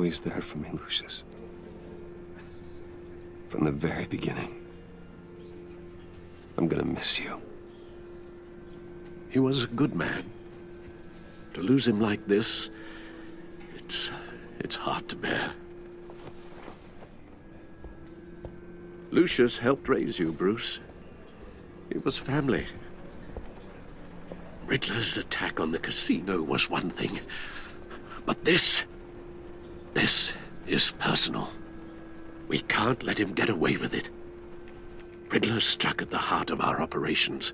always there for me, Lucius. From the very beginning. I'm gonna miss you. He was a good man. To lose him like this, it's hard to bear. Lucius helped raise you, Bruce. It was family. Riddler's attack on the casino was one thing, but this is personal. We can't let him get away with it. Riddler struck at the heart of our operations.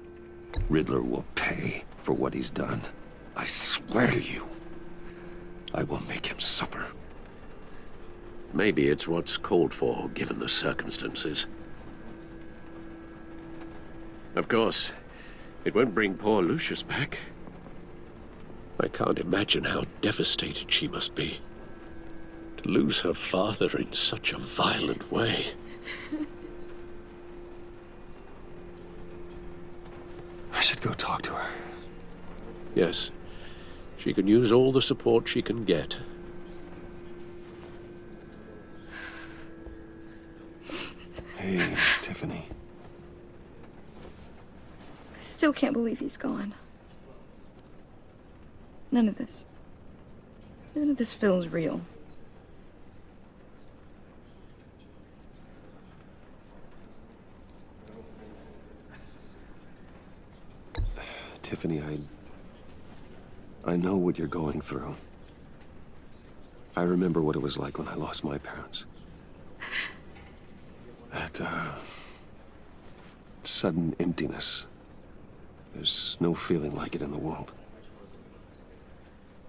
Riddler will pay for what he's done. I swear to you, I will make him suffer. Maybe it's what's called for, given the circumstances. Of course, it won't bring poor Lucius back. I can't imagine how devastated she must be. To lose her father in such a violent way. I should go talk to her. Yes, she can use all the support she can get. Hey, Tiffany. I still can't believe he's gone. None of this feels real. Tiffany, I know what you're going through. I remember what it was like when I lost my parents. That, sudden emptiness. There's no feeling like it in the world.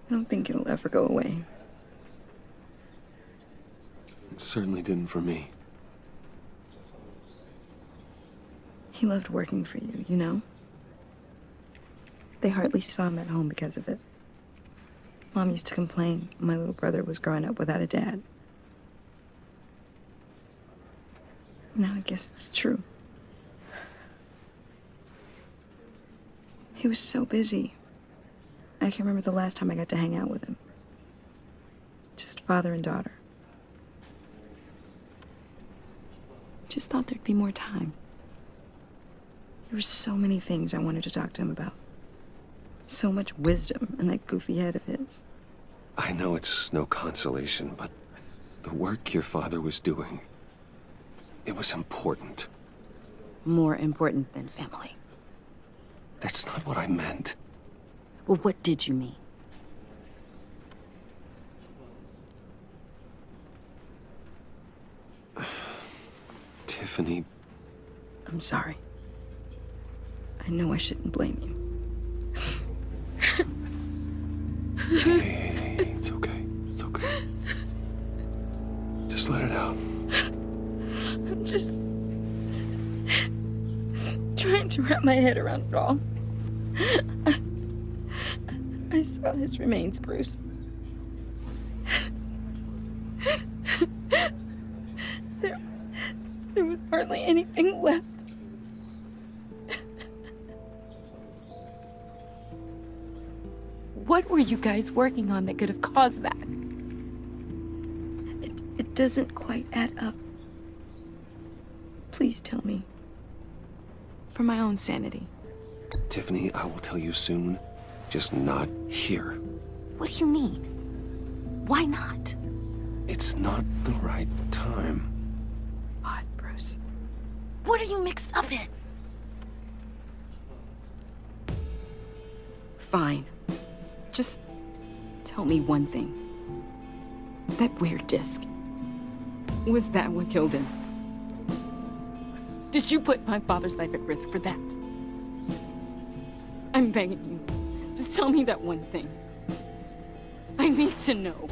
I don't think it'll ever go away. It certainly didn't for me. He loved working for you, you know? They hardly saw him at home because of it. Mom used to complain my little brother was growing up without a dad. Now I guess it's true. He was so busy. I can't remember the last time I got to hang out with him. Just father and daughter. Just thought there'd be more time. There were so many things I wanted to talk to him about. So much wisdom in that goofy head of his. I know it's no consolation, but the work your father was doing, it was important. More important than family. That's not what I meant. Well, what did you mean? Tiffany. I'm sorry. I know I shouldn't blame you. Hey, it's okay. It's okay. Just let it out. I'm just trying to wrap my head around it all. I saw his remains, Bruce. There was hardly anything left. What were you guys working on that could have caused that? It doesn't quite add up. Please tell me. For my own sanity. Tiffany, I will tell you soon. Just not here. What do you mean? Why not? It's not the right time. What, Bruce? What are you mixed up in? Fine. Just tell me one thing. That weird disc. Was that what killed him? Did you put my father's life at risk for that? I'm begging you. Just tell me that one thing. I need to know.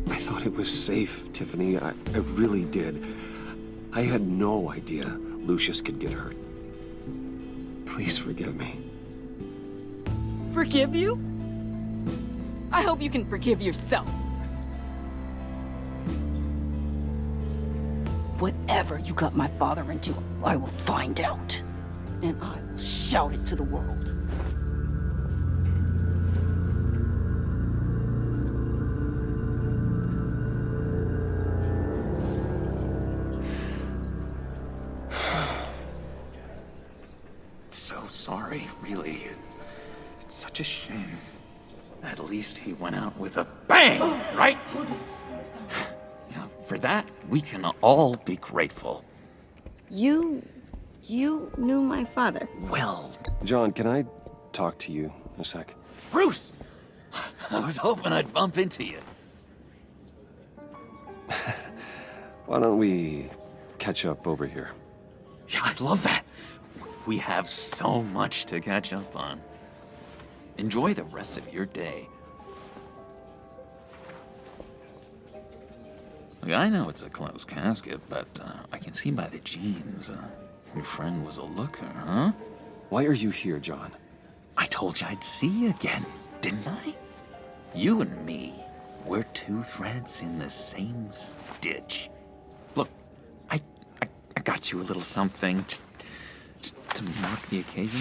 I thought it was safe, Tiffany. I really did. I had no idea Lucius could get hurt. Please forgive me. Forgive you? I hope you can forgive yourself. Whatever you got my father into, I will find out. And I will shout it to the world. really, it's such a shame. At least he went out with a bang, right? Yeah, for that, we can all be grateful. You knew my father. Well, John, can I talk to you a sec? Bruce! I was hoping I'd bump into you. Why don't we catch up over here? Yeah, I'd love that. We have so much to catch up on. Enjoy the rest of your day. Look, I know it's a closed casket, but I can see by the jeans, your friend was a looker, huh? Why are you here, John? I told you I'd see you again, didn't I? You and me, we're two threads in the same stitch. Look, I got you a little something, just to mark the occasion.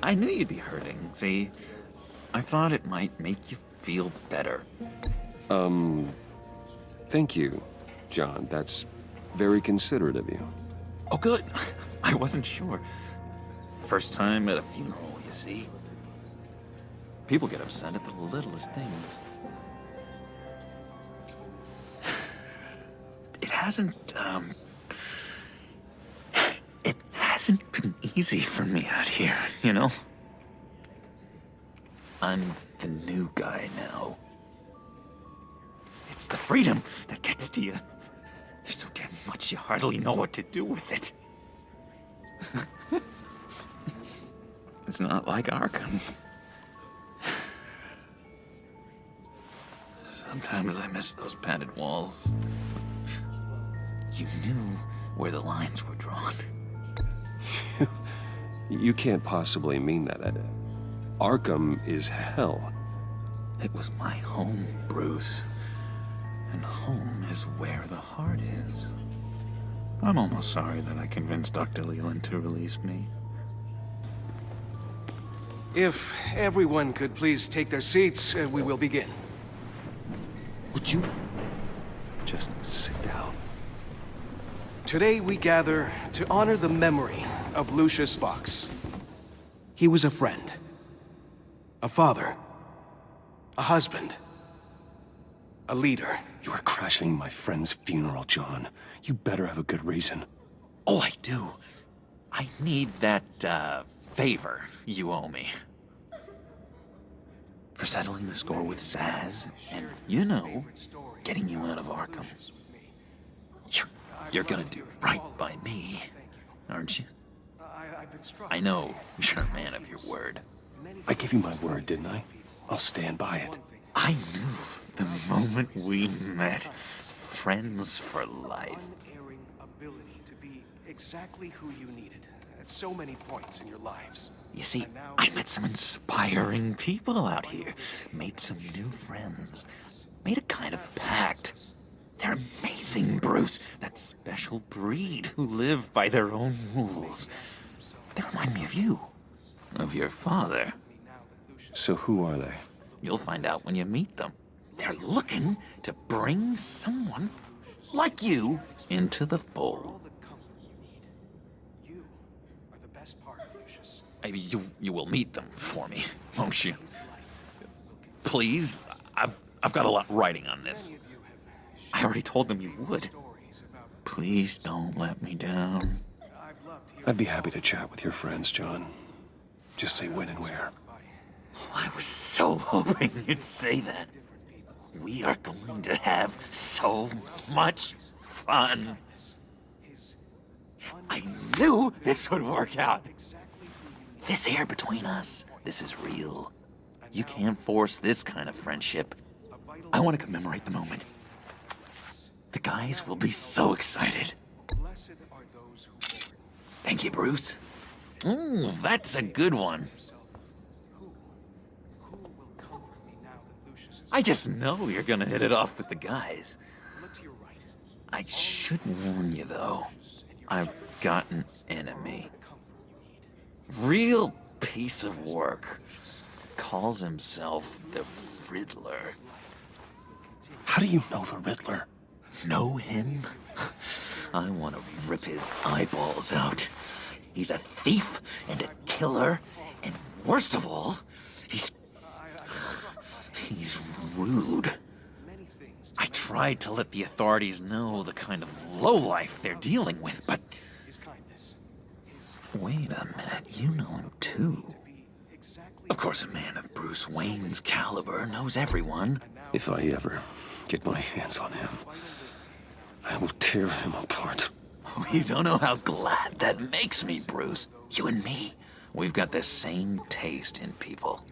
I knew you'd be hurting, see? I thought it might make you feel better. Thank you, John. That's very considerate of you. Oh, good. I wasn't sure. First time at a funeral, you see? People get upset at the littlest things. It hasn't been easy for me out here, you know? I'm the new guy now. It's the freedom that gets to you. There's so damn much you hardly know what to do with it. It's not like Arkham. Sometimes I miss those padded walls. You knew where the lines were drawn. You can't possibly mean that. Arkham is hell. It was my home, Bruce. And home is where the heart is. I'm almost sorry that I convinced Dr. Leland to release me. If everyone could please take their seats, we will begin. Would you? Just sit down. Today we gather to honor the memory of Lucius Fox. He was a friend, a father, a husband, a leader. You are crashing my friend's funeral, John. You better have a good reason. Oh, I do. I need that, favor you owe me. For settling the score with Zaz, and, you know, getting you out of Arkham. You're gonna do right by me, aren't you? I know you're a man of your word. I gave you my word, didn't I? I'll stand by it. I knew the moment we met, friends for life. Unerring ability to be exactly who you needed at so many points in your lives. You see, I met some inspiring people out here, made some new friends, made a kind of pact. They're amazing, Bruce, that special breed who live by their own rules. They remind me of you, of your father. So who are they? You'll find out when you meet them. They're looking to bring someone like you into the fold. You are the best part, Lucius. Maybe you will meet them for me, won't you? Please, I've got a lot writing on this. I already told them you would. Please don't let me down. I'd be happy to chat with your friends, John. Just say when and where. I was so hoping you'd say that. We are going to have so much fun. I knew this would work out. This air between us, this is real. You can't force this kind of friendship. I want to commemorate the moment. The guys will be so excited. Blessed are those who mourn. Thank you, Bruce. Ooh, that's a good one. Who will comfort me now that Lucius is I just know you're gonna hit it off with the guys. look to your right? I should warn you, though. I've got an enemy. Real piece of work. calls himself the Riddler. How do you know the Riddler? Know him? I want to rip his eyeballs out. He's a thief and a killer, and worst of all, he's rude. I tried to let the authorities know the kind of lowlife they're dealing with, but... Wait a minute, you know him too. Of course, a man of Bruce Wayne's caliber knows everyone. If I ever get my hands on him, I will tear him apart. You don't know how glad that makes me, Bruce. You and me, we've got the same taste in people.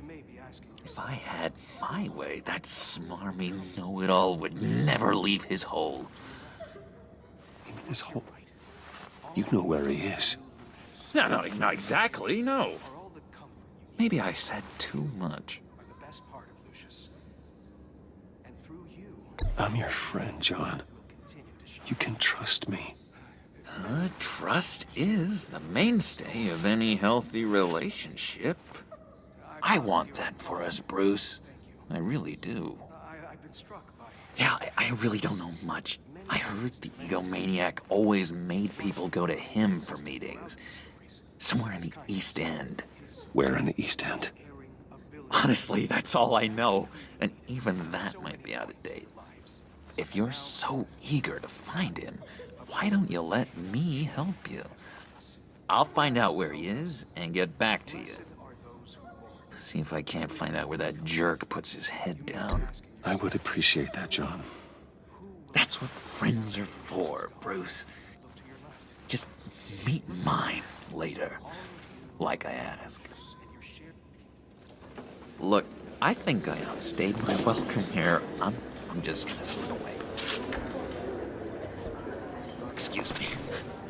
If I had my way, that smarmy know-it-all would never leave his hole. You mean his hole? You know where he is. No, not exactly, no. Maybe I said too much. I'm your friend, John. You can trust me. Trust is the mainstay of any healthy relationship. I want that for us, Bruce. I really do. Yeah, I really don't know much. I heard the egomaniac always made people go to him for meetings. Somewhere in the East End. Where in the East End? Honestly, that's all I know. And even that might be out of date. If you're so eager to find him, why don't you let me help you? I'll find out where he is and get back to you. See if I can't find out where that jerk puts his head down. I would appreciate that, John. That's what friends are for, Bruce. Just meet mine later, like I asked. Look, I think I outstayed my welcome here. I'm just gonna slip away. Excuse me.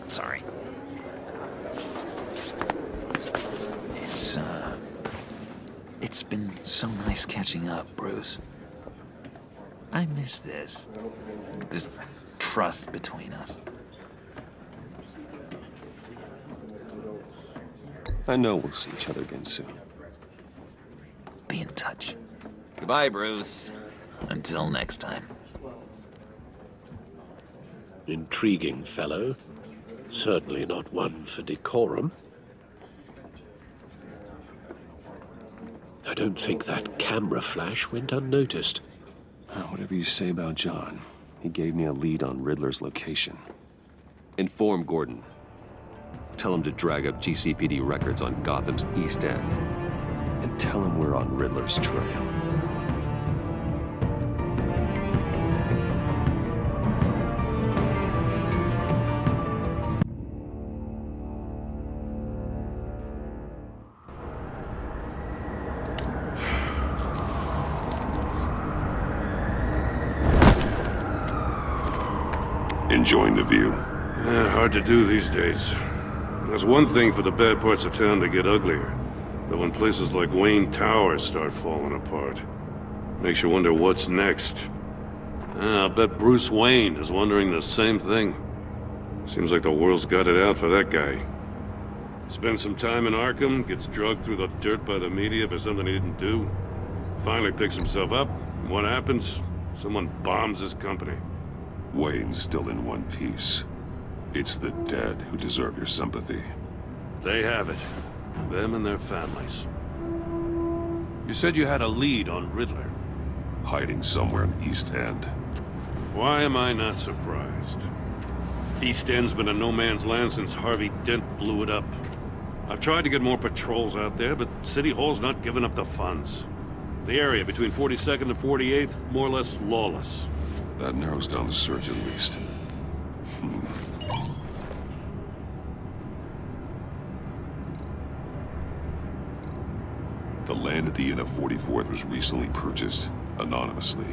Sorry. It's been so nice catching up, Bruce. I miss this trust between us. I know we'll see each other again soon. Be in touch. Goodbye, Bruce. Until next time. Intriguing fellow. Certainly not one for decorum. I don't think that camera flash went unnoticed. Whatever you say about John, he gave me a lead on Riddler's location. Inform Gordon. Tell him to drag up GCPD records on Gotham's East End. And tell him we're on Riddler's trail. Enjoying the view? Hard to do these days. There's one thing for the bad parts of town to get uglier, but when places like Wayne Tower start falling apart, makes you wonder what's next. I'll bet Bruce Wayne is wondering the same thing. Seems like the world's got it out for that guy. Spends some time in Arkham, gets drugged through the dirt by the media for something he didn't do. Finally picks himself up, and what happens? Someone bombs his company. Wayne's still in one piece. It's the dead who deserve your sympathy. They have it. Them and their families. You said you had a lead on Riddler. Hiding somewhere in the East End. Why am I not surprised? East End's been a no-man's land since Harvey Dent blew it up. I've tried to get more patrols out there, but City Hall's not giving up the funds. The area between 42nd and 48th, more or less lawless. That narrows down the search at least. The land at the end of 44th was recently purchased, anonymously.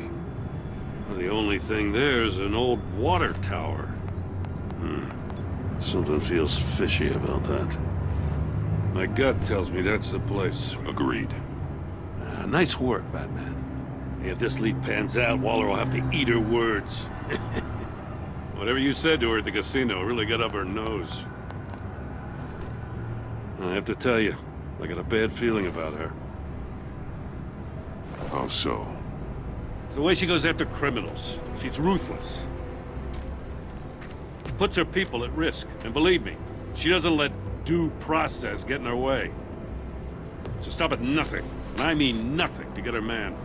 The only thing there is an old water tower. Something feels fishy about that. My gut tells me that's the place. Agreed. Nice work, Batman. If this lead pans out, Waller will have to eat her words. Whatever you said to her at the casino really got up her nose. I have to tell you, I got a bad feeling about her. How so? It's the way she goes after criminals. She's ruthless. Puts her people at risk. And believe me, she doesn't let due process get in her way. She'll stop at nothing, and I mean nothing, to get her man.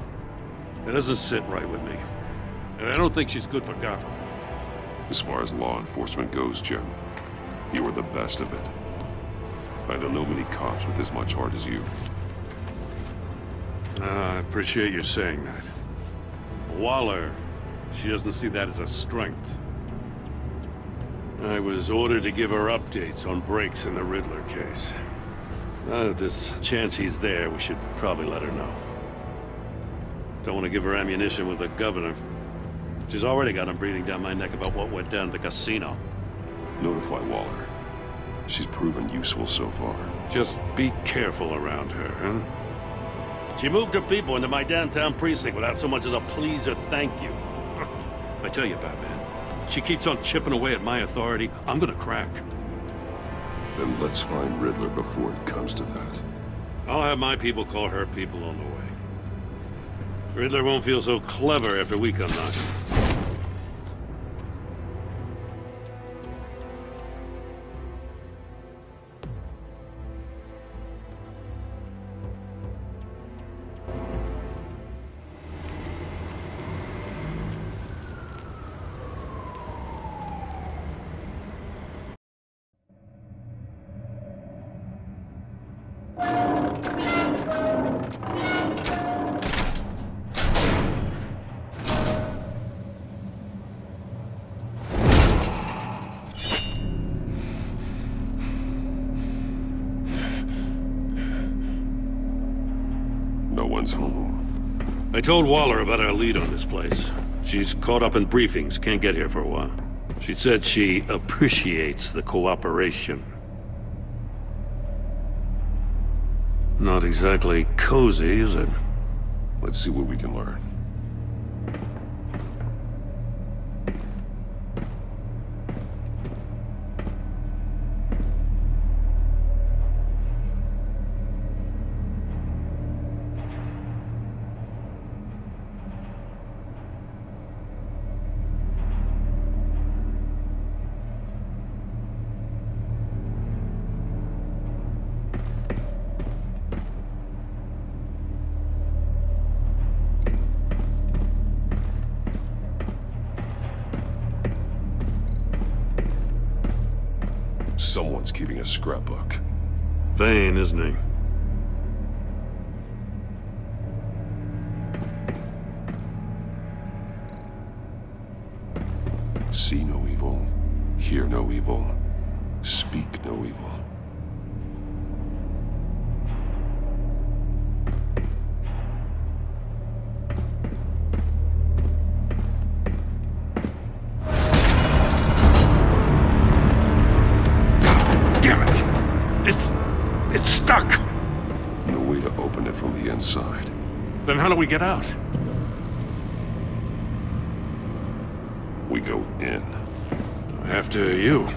It doesn't sit right with me. And I don't think she's good for Gotham. As far as law enforcement goes, Jim, you are the best of it. I don't know many cops with as much heart as you. I appreciate you saying that. Waller, she doesn't see that as a strength. I was ordered to give her updates on breaks in the Riddler case. If there's a chance he's there, we should probably let her know. Don't want to give her ammunition with the governor. She's already got him breathing down my neck about what went down at the casino. Notify Waller. She's proven useful so far. Just be careful around her, huh? She moved her people into my downtown precinct without so much as a please or thank you. I tell you, Batman, she keeps on chipping away at my authority, I'm gonna crack. Then let's find Riddler before it comes to that. I'll have my people call her people on the way. Riddler won't feel so clever after we come knocking. No one's home. I told Waller about our lead on this place. She's caught up in briefings, can't get here for a while. She said she appreciates the cooperation. Not exactly cozy, is it? Let's see what we can learn. Someone's keeping a scrapbook. Thane, isn't he? See no evil, hear no evil, speak no evil. It's stuck! No way to open it from the inside. Then how do we get out? We go in. After you.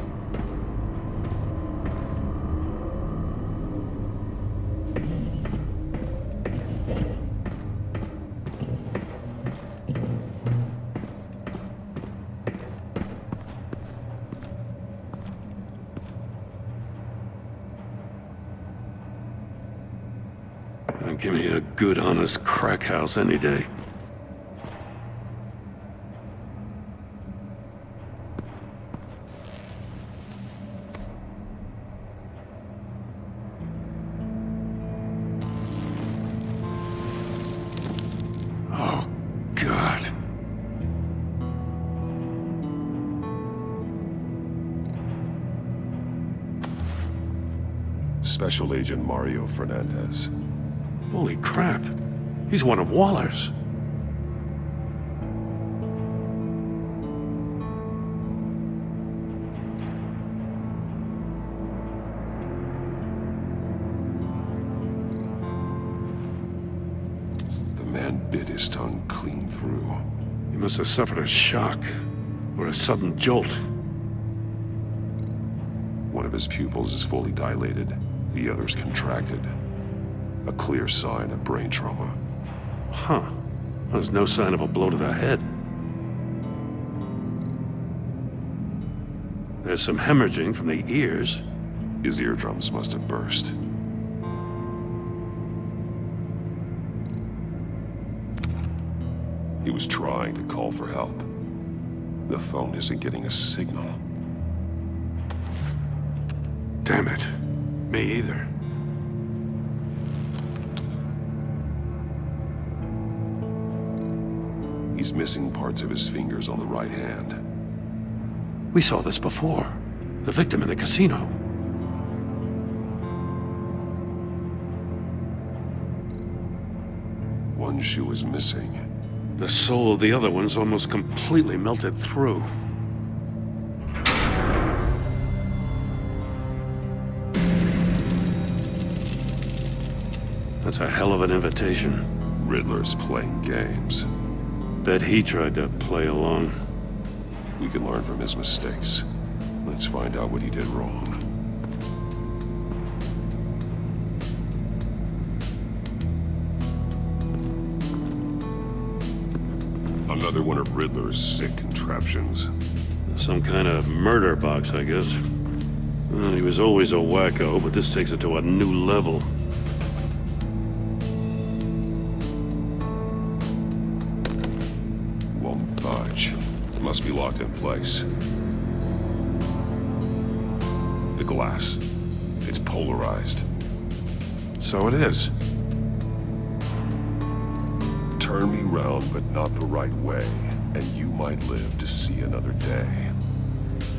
Give me a good, honest crack house any day. Oh, God. Special Agent Mario Fernandez. Holy crap. He's one of Waller's. The man bit his tongue clean through. He must have suffered a shock or a sudden jolt. One of his pupils is fully dilated, the other's contracted. A clear sign of brain trauma. Huh. There's no sign of a blow to the head. There's some hemorrhaging from the ears. His eardrums must have burst. He was trying to call for help. The phone isn't getting a signal. Damn it. Me either. He's missing parts of his fingers on the right hand. We saw this before. The victim in the casino. One shoe is missing. The sole of the other one's almost completely melted through. That's a hell of an invitation. Riddler's playing games. Bet he tried to play along. We can learn from his mistakes. Let's find out what he did wrong. Another one of Riddler's sick contraptions. Some kind of murder box, I guess. Well, he was always a wacko, but this takes it to a new level. Won't budge. Must be locked in place. The glass. It's polarized. So it is. Turn me round, but not the right way, and you might live to see another day.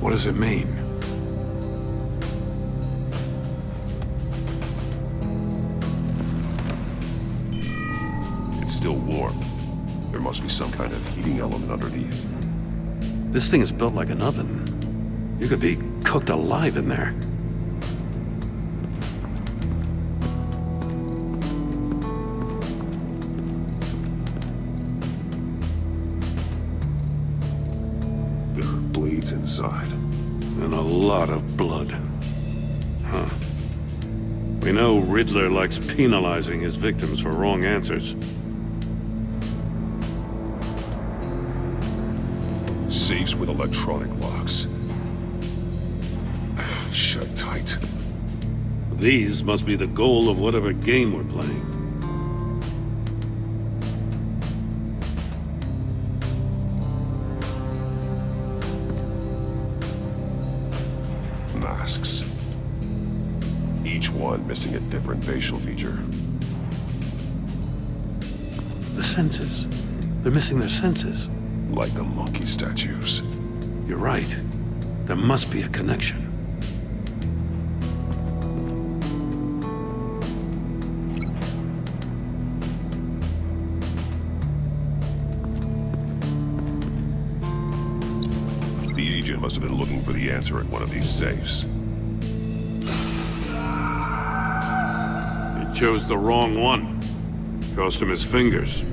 What does it mean? It's still warm. There must be some kind of heating element underneath. This thing is built like an oven. You could be cooked alive in there. There are blades inside. And a lot of blood. Huh. We know Riddler likes penalizing his victims for wrong answers. Safes with electronic locks. Shut tight. These must be the goal of whatever game we're playing. Masks. Each one missing a different facial feature. The senses. They're missing their senses. Like the monkey statues. You're right. There must be a connection. The agent must have been looking for the answer in one of these safes. He chose the wrong one. Cost him his fingers.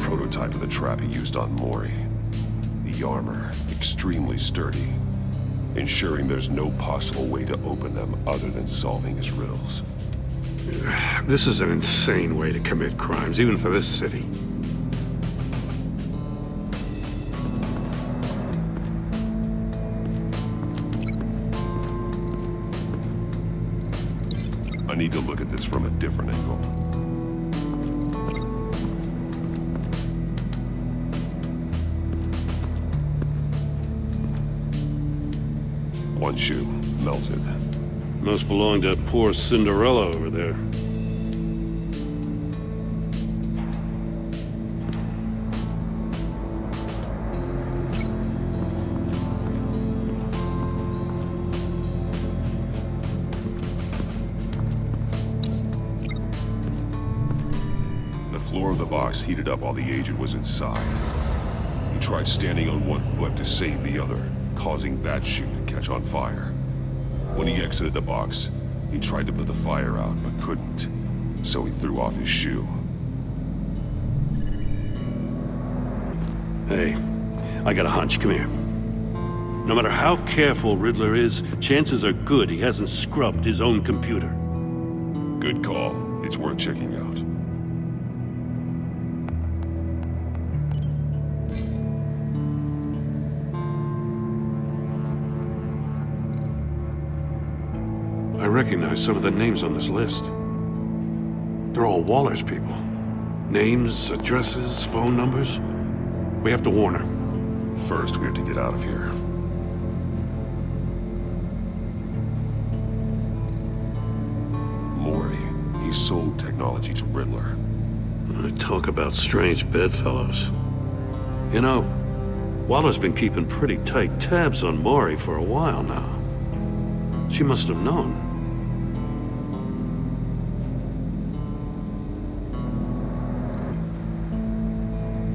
Prototype of the trap he used on Mori. The armor, extremely sturdy, ensuring there's no possible way to open them other than solving his riddles. This is an insane way to commit crimes, even for this city. I need to look at this from a different angle. One shoe, melted. Must belong to poor Cinderella over there. The floor of the box heated up while the agent was inside. He tried standing on one foot to save the other, causing that shoe to catch on fire. When he exited the box, he tried to put the fire out, but couldn't. So he threw off his shoe. Hey, I got a hunch. Come here. No matter how careful Riddler is, chances are good he hasn't scrubbed his own computer. Good call. It's worth checking out. I recognize some of the names on this list. They're all Waller's people. Names, addresses, phone numbers. We have to warn her. First, we have to get out of here. Mori, he sold technology to Riddler. Talk about strange bedfellows. You know, Waller's been keeping pretty tight tabs on Mori for a while now. She must have known.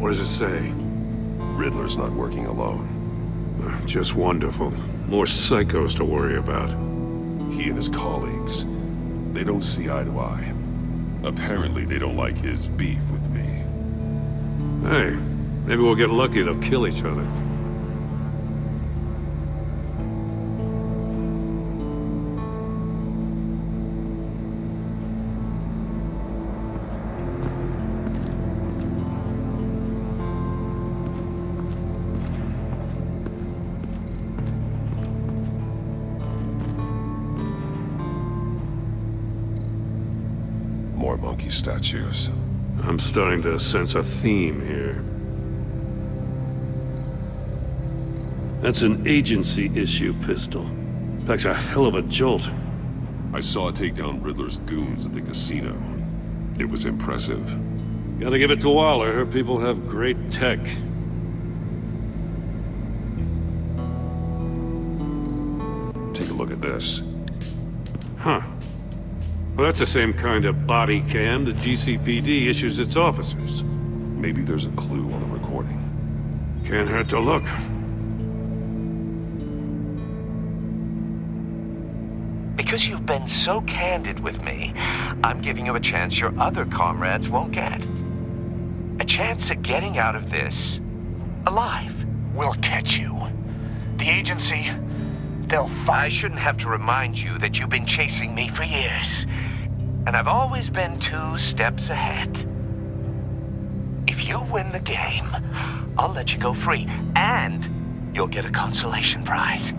What does it say? Riddler's not working alone. Just wonderful. More psychos to worry about. He and his colleagues, they don't see eye to eye. Apparently, they don't like his beef with me. Hey, maybe we'll get lucky to kill each other. More monkey statues. I'm starting to sense a theme here. That's an agency issue pistol. Packs a hell of a jolt. I saw it take down Riddler's goons at the casino. It was impressive. Gotta give it to Waller. Her people have great tech. Take a look at this. Huh. Well, that's the same kind of body cam the GCPD issues its officers. Maybe there's a clue on the recording. Can't hurt to look. Because you've been so candid with me, I'm giving you a chance your other comrades won't get. A chance at getting out of this alive. We'll catch you. The agency, they'll I shouldn't have to remind you that you've been chasing me for years. And I've always been 2 steps ahead. If you win the game, I'll let you go free. And you'll get a consolation prize.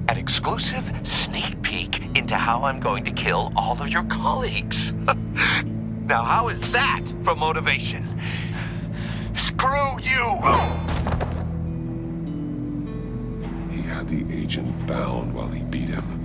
An exclusive sneak peek into how I'm going to kill all of your colleagues. Now, how is that for motivation? screw you! He had the agent bound while he beat him.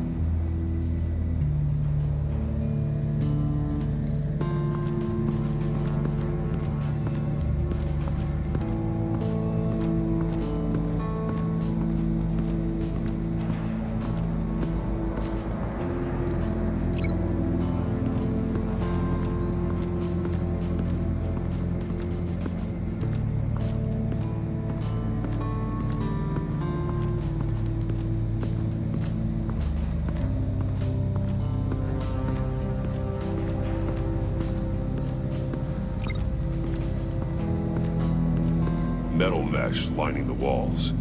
Metal mesh lining the walls.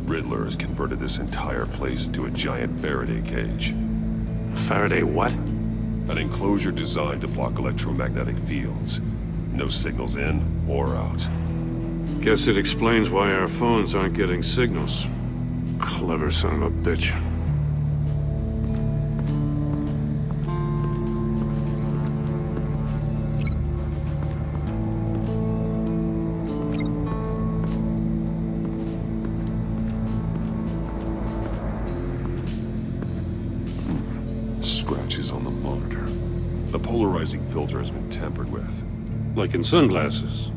Riddler has converted this entire place into a giant Faraday cage. Faraday what? An enclosure designed to block electromagnetic fields. No signals in or out. Guess it explains why our phones aren't getting signals. Clever son of a bitch. Scratches on the monitor. The polarizing filter has been tampered with. Like in sunglasses.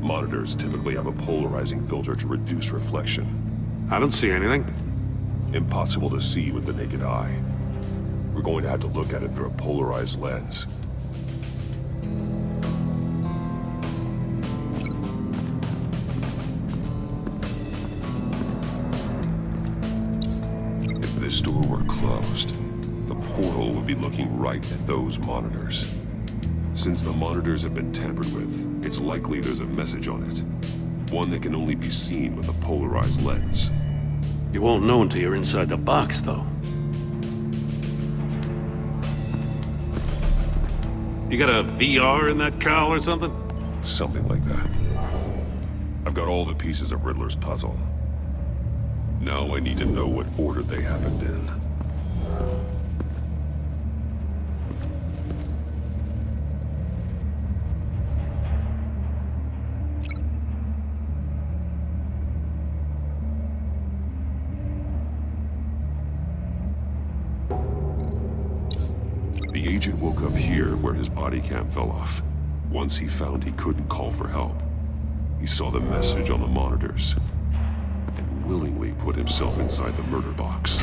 Monitors typically have a polarizing filter to reduce reflection. I don't see anything. Impossible to see with the naked eye. We're going to have to look at it through a polarized lens. If this door were closed, the portal would be looking right at those monitors. Since the monitors have been tampered with, it's likely there's a message on it. One that can only be seen with a polarized lens. You won't know until you're inside the box, though. You got a VR in that cowl or something? Something like that. I've got all the pieces of Riddler's puzzle. Now I need to know what order they happened in. The agent woke up here where his body cam fell off. Once he found he couldn't call for help, he saw the message on the monitors and willingly put himself inside the murder box.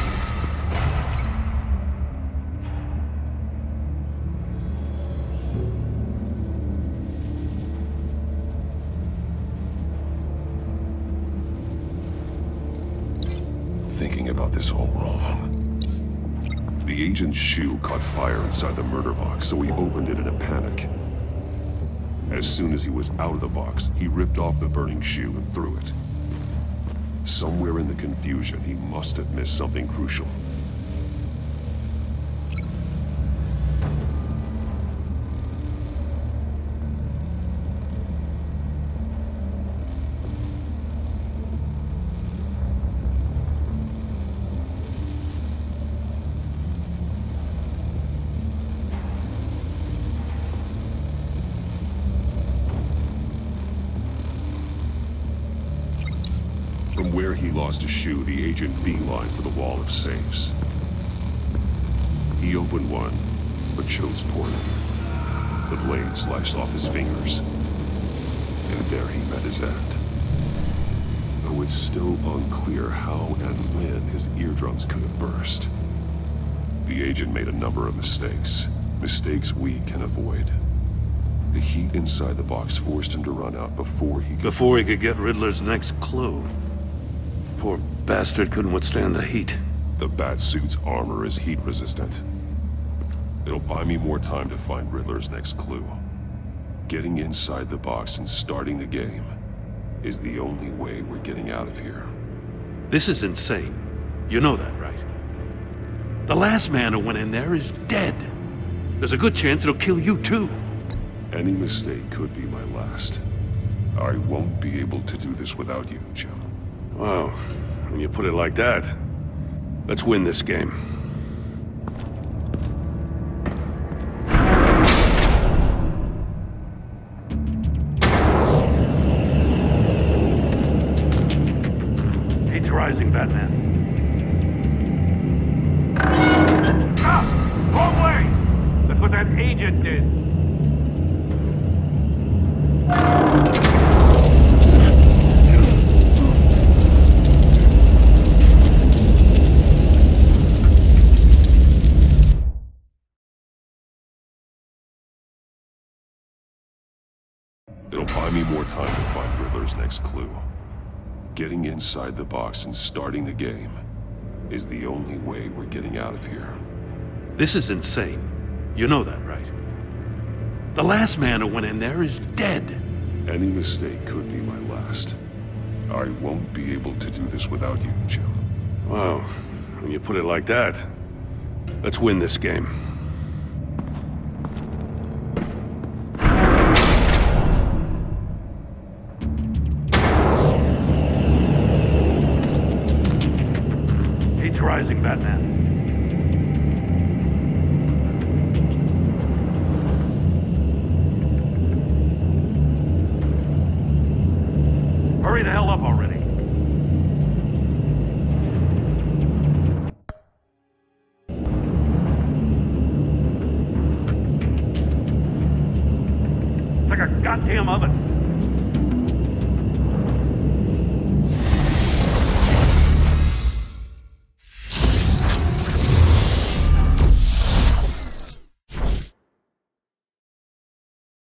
Thinking about this all wrong. The agent's shoe caught fire inside the murder box, so he opened it in a panic. As soon as he was out of the box, he ripped off the burning shoe and threw it. Somewhere in the confusion, he must have missed something crucial. From where he lost a shoe, the agent beelined for the wall of safes. He opened one, but chose poorly. The blade sliced off his fingers, and there he met his end. Though it's still unclear how and when his eardrums could have burst. The agent made a number of mistakes. Mistakes we can avoid. The heat inside the box forced him to run out before he could get Riddler's next clue. Poor bastard couldn't withstand the heat. The Batsuit's armor is heat resistant. It'll buy me more time to find Riddler's next clue. Getting inside the box and starting the game is the only way we're getting out of here. This is insane. You know that, right? The last man who went in there is dead. There's a good chance it'll kill you too. Any mistake could be my last. I won't be able to do this without you, Jim. Wow, when you put it like that, let's win this game. Heat's rising, Batman. Stop! Wrong way! That's what that agent did. It'll buy me more time to find Riddler's next clue. Getting inside the box and starting the game is the only way we're getting out of here. This is insane. You know that, right? The last man who went in there is dead. Any mistake could be my last. I won't be able to do this without you, Jim. Wow, when you put it like that, let's win this game. Heat's rising, Batman. Hurry the hell up already. It's like a goddamn oven.